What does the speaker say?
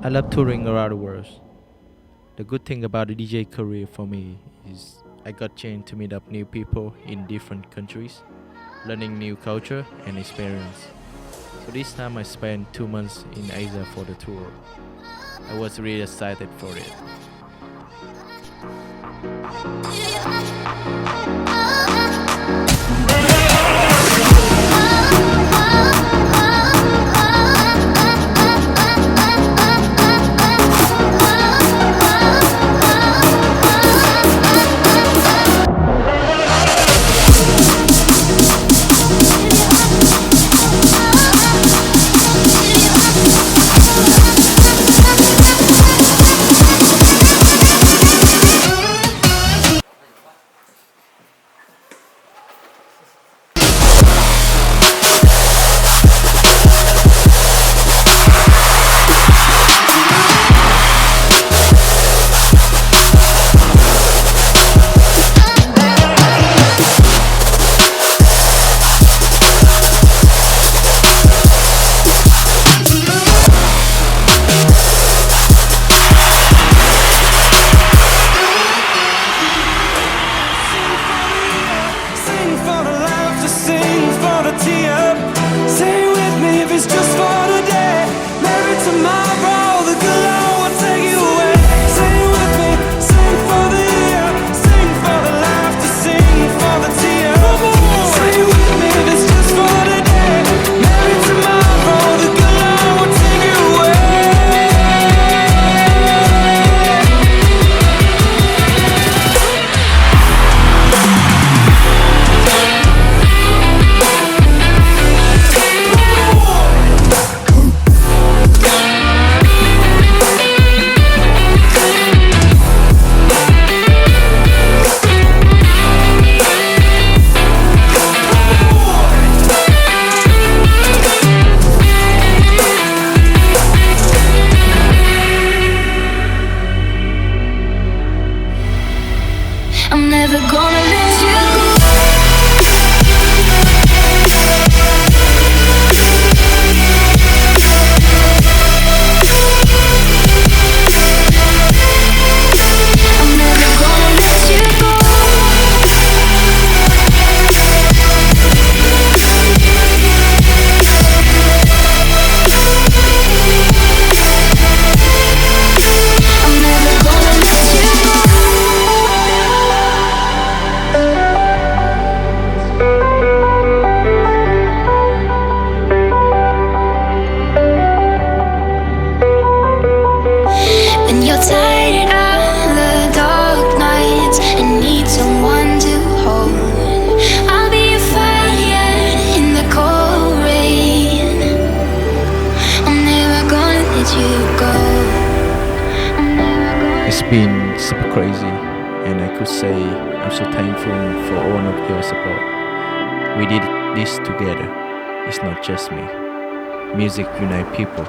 I love touring around the world. The good thing about the DJ career for me is I got chance to meet up new people in different countries, learning new culture and experience. So this time I spent 2 months in Asia for the tour. I was really excited for it. I'm never gonna let you go. I'm never gonna let you go. I'm never gonna let you go. When you're tired of the dark nights and need someone to hold, I'll be a fire in the cold rain. I'm never gonna let you go. I'm never gonna. It's been super crazy, and I could say I'm so thankful for all of your support. We did this together. It's not just me. Music unites people.